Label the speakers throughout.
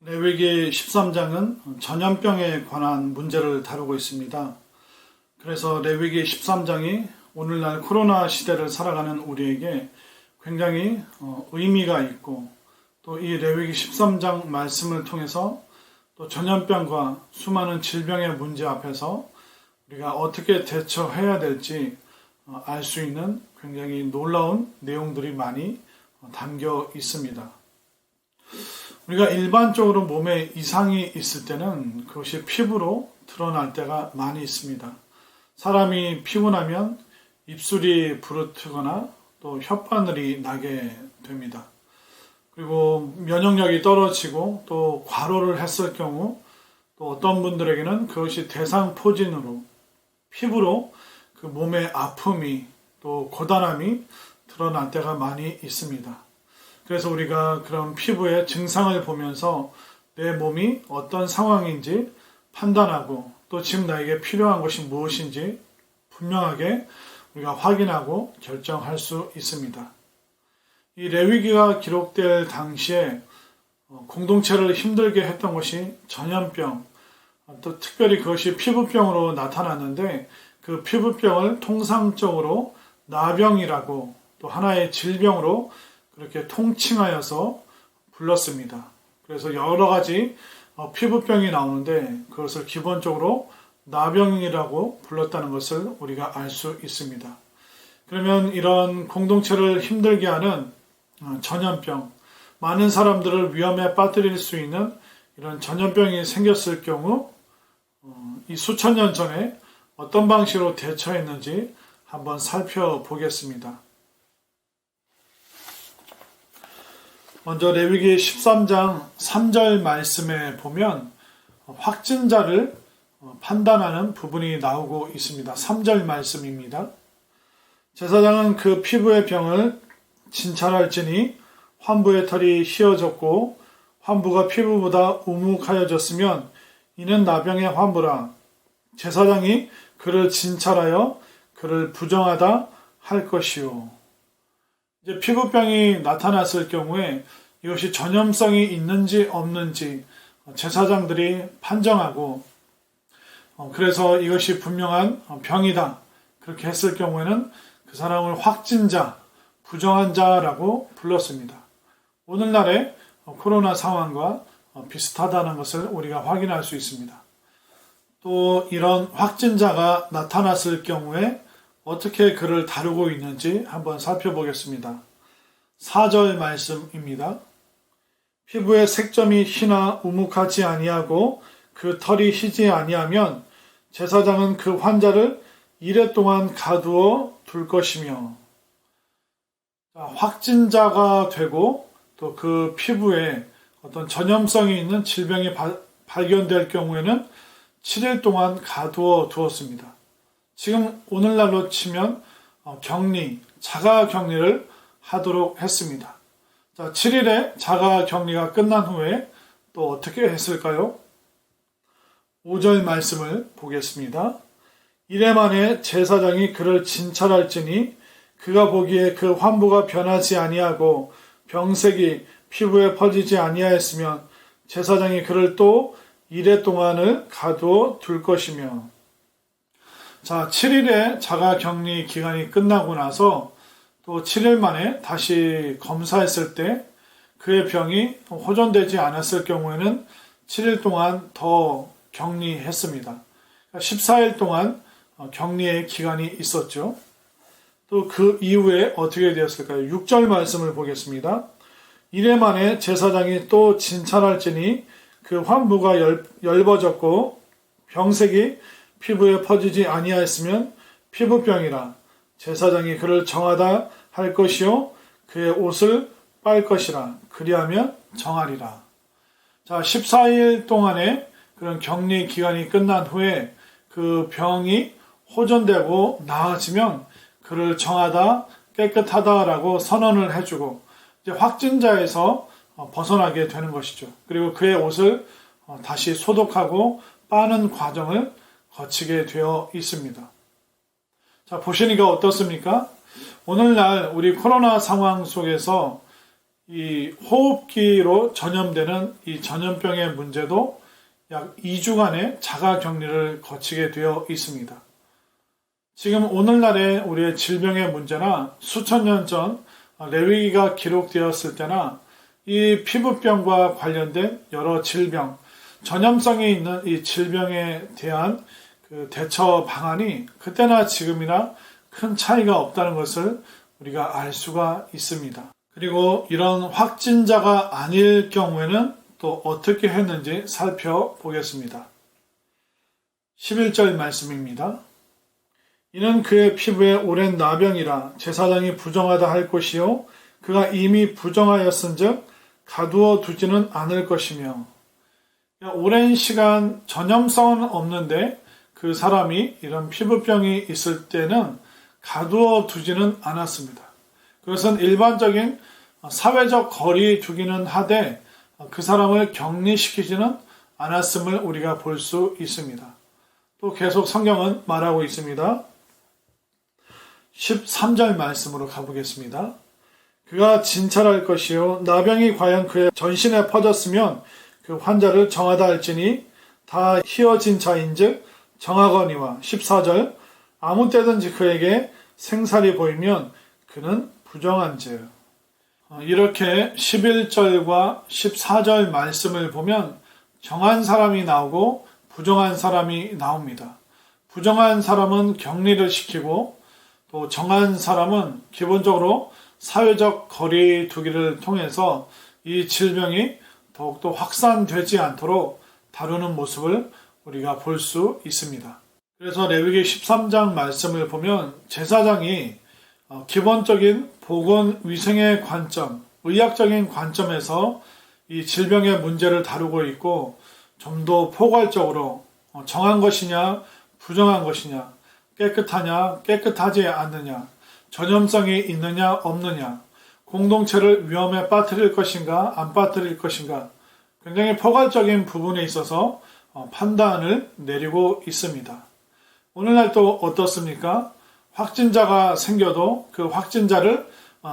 Speaker 1: 레위기 13장은 전염병에 관한 문제를 다루고 있습니다. 그래서 레위기 13장이 오늘날 코로나 시대를 살아가는 우리에게 굉장히 의미가 있고, 또 이 레위기 13장 말씀을 통해서 또 전염병과 수많은 질병의 문제 앞에서 우리가 어떻게 대처해야 될지 알 수 있는 굉장히 놀라운 내용들이 많이 담겨 있습니다. 우리가 일반적으로 몸에 이상이 있을 때는 그것이 피부로 드러날 때가 많이 있습니다. 사람이 피곤하면 입술이 부르트거나 또 혓바늘이 나게 됩니다. 그리고 면역력이 떨어지고 또 과로를 했을 경우, 또 어떤 분들에게는 그것이 대상포진으로 피부로 그 몸의 아픔이 또 고단함이 드러날 때가 많이 있습니다. 그래서 우리가 그런 피부의 증상을 보면서 내 몸이 어떤 상황인지 판단하고, 또 지금 나에게 필요한 것이 무엇인지 분명하게 우리가 확인하고 결정할 수 있습니다. 이 레위기가 기록될 당시에 공동체를 힘들게 했던 것이 전염병, 또 특별히 그것이 피부병으로 나타났는데, 그 피부병을 통상적으로 나병이라고, 또 하나의 질병으로 그렇게 통칭하여서 불렀습니다. 그래서 여러 가지 피부병이 나오는데 그것을 기본적으로 나병이라고 불렀다는 것을 우리가 알 수 있습니다. 그러면 이런 공동체를 힘들게 하는 전염병, 많은 사람들을 위험에 빠뜨릴 수 있는 이런 전염병이 생겼을 경우 이 수천 년 전에 어떤 방식으로 대처했는지 한번 살펴보겠습니다. 먼저 레위기 13장 3절 말씀에 보면 확진자를 판단하는 부분이 나오고 있습니다. 3절 말씀입니다. 제사장은 그 피부의 병을 진찰할지니 환부의 털이 휘어졌고 환부가 피부보다 우묵하여졌으면 이는 나병의 환부라. 제사장이 그를 진찰하여 그를 부정하다 할 것이요. 이제 피부병이 나타났을 경우에 이것이 전염성이 있는지 없는지 제사장들이 판정하고, 그래서 이것이 분명한 병이다 그렇게 했을 경우에는 그 사람을 확진자, 부정한 자라고 불렀습니다. 오늘날의 코로나 상황과 비슷하다는 것을 우리가 확인할 수 있습니다. 또 이런 확진자가 나타났을 경우에 어떻게 그를 다루고 있는지 한번 살펴보겠습니다. 4절 말씀입니다. 피부의 색점이 희나 우묵하지 아니하고 그 털이 희지 아니하면 제사장은 그 환자를 이레 동안 가두어 둘 것이며, 확진자가 되고 또 그 피부에 어떤 전염성이 있는 질병이 발견될 경우에는 7일 동안 가두어 두었습니다. 지금 오늘날로 치면 격리, 자가격리를 하도록 했습니다. 자, 7일의 자가격리가 끝난 후에 또 어떻게 했을까요? 5절 말씀을 보겠습니다. 이래 만에 제사장이 그를 진찰할지니 그가 보기에 그 환부가 변하지 아니하고 병색이 피부에 퍼지지 아니하였으면 제사장이 그를 또 이레 동안을 가두어 둘 것이며. 자, 7일의 자가격리 기간이 끝나고 나서 또 7일 만에 다시 검사했을 때 그의 병이 호전되지 않았을 경우에는 7일 동안 더 격리했습니다. 14일 동안 격리의 기간이 있었죠. 또 그 이후에 어떻게 되었을까요? 6절 말씀을 보겠습니다. 이래 만에 제사장이 또 진찰할지니 그 환부가 엷어졌고 병색이 피부에 퍼지지 아니하였으면 피부병이라. 제사장이 그를 정하다 할 것이요 그의 옷을 빨 것이라. 그리하면 정하리라. 자, 14일 동안의 그런 격리 기간이 끝난 후에 그 병이 호전되고 나아지면 그를 정하다, 깨끗하다라고 선언을 해주고 이제 확진자에서 벗어나게 되는 것이죠. 그리고 그의 옷을 다시 소독하고 빠는 과정을 거치게 되어 있습니다. 자, 보시니까 어떻습니까? 오늘날 우리 코로나 상황 속에서 이 호흡기로 전염되는 이 전염병의 문제도 약 2주간의 자가 격리를 거치게 되어 있습니다. 지금 오늘날의 우리의 질병의 문제나 수천 년 전 레위기가 기록되었을 때나 이 피부병과 관련된 여러 질병, 전염성이 있는 이 질병에 대한 그 대처 방안이 그때나 지금이나 큰 차이가 없다는 것을 우리가 알 수가 있습니다. 그리고 이런 확진자가 아닐 경우에는 또 어떻게 했는지 살펴보겠습니다. 11절 말씀입니다. 이는 그의 피부에 오랜 나병이라 제사장이 부정하다 할 것이요 그가 이미 부정하였은즉 가두어 두지는 않을 것이며, 오랜 시간 전염성은 없는데 그 사람이 이런 피부병이 있을 때는 가두어 두지는 않았습니다. 그것은 일반적인 사회적 거리 두기는 하되 그 사람을 격리시키지는 않았음을 우리가 볼 수 있습니다. 또 계속 성경은 말하고 있습니다. 13절 말씀으로 가보겠습니다. 그가 진찰할 것이요 나병이 과연 그의 전신에 퍼졌으면 그 환자를 정하다 할지니 다 희어진 자인즉 정하거니와. 14절 아무 때든지 그에게 생살이 보이면 그는 부정한즉. 이렇게 11절과 14절 말씀을 보면 정한 사람이 나오고 부정한 사람이 나옵니다. 부정한 사람은 격리를 시키고 또 정한 사람은 기본적으로 사회적 거리 두기를 통해서 이 질병이 더욱더 확산되지 않도록 다루는 모습을 우리가 볼 수 있습니다. 그래서 레위기 13장 말씀을 보면 제사장이 기본적인 보건위생의 관점, 의학적인 관점에서 이 질병의 문제를 다루고 있고 좀 더 포괄적으로 정한 것이냐 부정한 것이냐, 깨끗하냐 깨끗하지 않느냐, 전염성이 있느냐 없느냐, 공동체를 위험에 빠뜨릴 것인가 안 빠뜨릴 것인가, 굉장히 포괄적인 부분에 있어서 판단을 내리고 있습니다. 오늘날 또 어떻습니까? 확진자가 생겨도 그 확진자를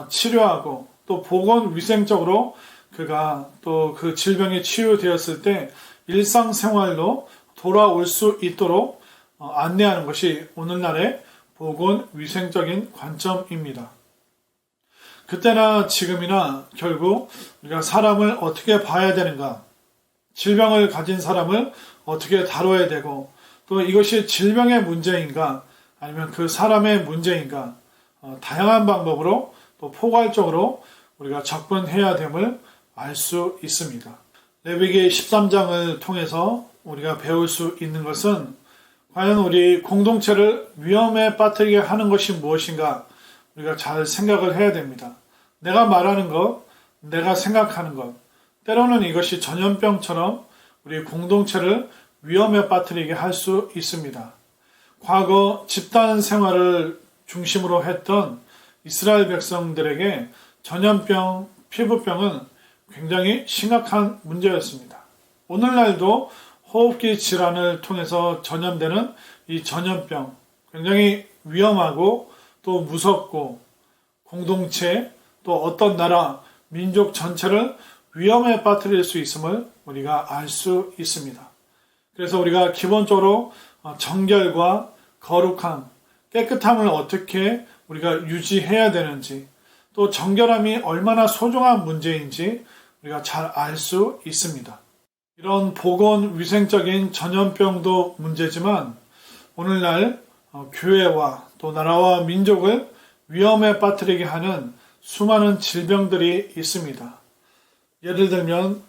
Speaker 1: 치료하고 또 보건위생적으로 그가 또 그 질병이 치유되었을 때 일상생활로 돌아올 수 있도록 안내하는 것이 오늘날의 보건위생적인 관점입니다. 그때나 지금이나 결국 우리가 사람을 어떻게 봐야 되는가, 질병을 가진 사람을 어떻게 다뤄야 되고 또 이것이 질병의 문제인가 아니면 그 사람의 문제인가, 다양한 방법으로 또 포괄적으로 우리가 접근해야 됨을 알 수 있습니다. 레위기 13장을 통해서 우리가 배울 수 있는 것은 과연 우리 공동체를 위험에 빠뜨리게 하는 것이 무엇인가 우리가 잘 생각을 해야 됩니다. 내가 말하는 것, 내가 생각하는 것, 때로는 이것이 전염병처럼 우리 공동체를 위험에 빠뜨리게 할 수 있습니다. 과거 집단 생활을 중심으로 했던 이스라엘 백성들에게 전염병, 피부병은 굉장히 심각한 문제였습니다. 오늘날도 호흡기 질환을 통해서 전염되는 이 전염병, 굉장히 위험하고 또 무섭고 공동체 또 어떤 나라, 민족 전체를 위험에 빠뜨릴 수 있음을 우리가 알 수 있습니다. 그래서 우리가 기본적으로 정결과 거룩함, 깨끗함을 어떻게 우리가 유지해야 되는지, 또 정결함이 얼마나 소중한 문제인지 우리가 잘 알 수 있습니다. 이런 보건위생적인 전염병도 문제지만 오늘날 교회와 또 나라와 민족을 위험에 빠뜨리게 하는 수많은 질병들이 있습니다. 예를 들면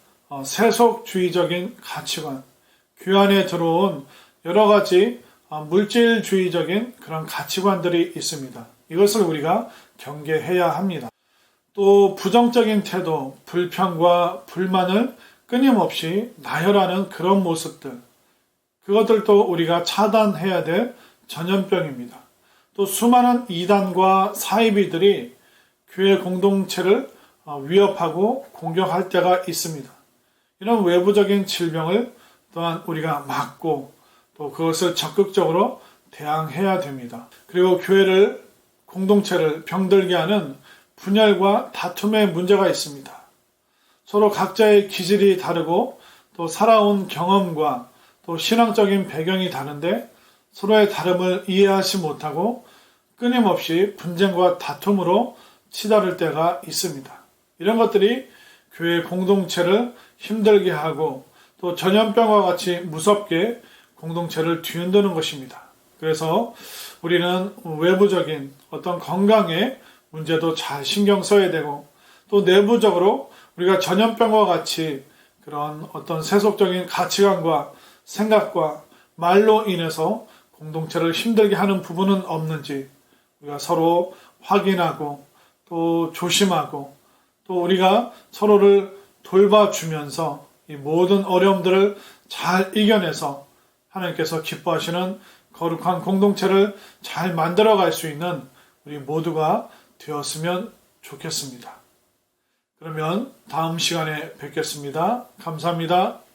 Speaker 1: 세속주의적인 가치관, 교회 안에 들어온 여러 가지 물질주의적인 그런 가치관들이 있습니다. 이것을 우리가 경계해야 합니다. 또 부정적인 태도, 불평과 불만을 끊임없이 나열하는 그런 모습들, 그것들도 우리가 차단해야 될 전염병입니다. 또 수많은 이단과 사이비들이 교회 공동체를 위협하고 공격할 때가 있습니다. 이런 외부적인 질병을 또한 우리가 막고 또 그것을 적극적으로 대항해야 됩니다. 그리고 교회를, 공동체를 병들게 하는 분열과 다툼의 문제가 있습니다. 서로 각자의 기질이 다르고 또 살아온 경험과 또 신앙적인 배경이 다른데 서로의 다름을 이해하지 못하고 끊임없이 분쟁과 다툼으로 치달을 때가 있습니다. 이런 것들이 교회 공동체를 힘들게 하고 또 전염병과 같이 무섭게 공동체를 뒤흔드는 것입니다. 그래서 우리는 외부적인 어떤 건강의 문제도 잘 신경 써야 되고 또 내부적으로 우리가 전염병과 같이 그런 어떤 세속적인 가치관과 생각과 말로 인해서 공동체를 힘들게 하는 부분은 없는지 우리가 서로 확인하고 또 조심하고 또 우리가 서로를 돌봐주면서 이 모든 어려움들을 잘 이겨내서 하나님께서 기뻐하시는 거룩한 공동체를 잘 만들어갈 수 있는 우리 모두가 되었으면 좋겠습니다. 그러면 다음 시간에 뵙겠습니다. 감사합니다.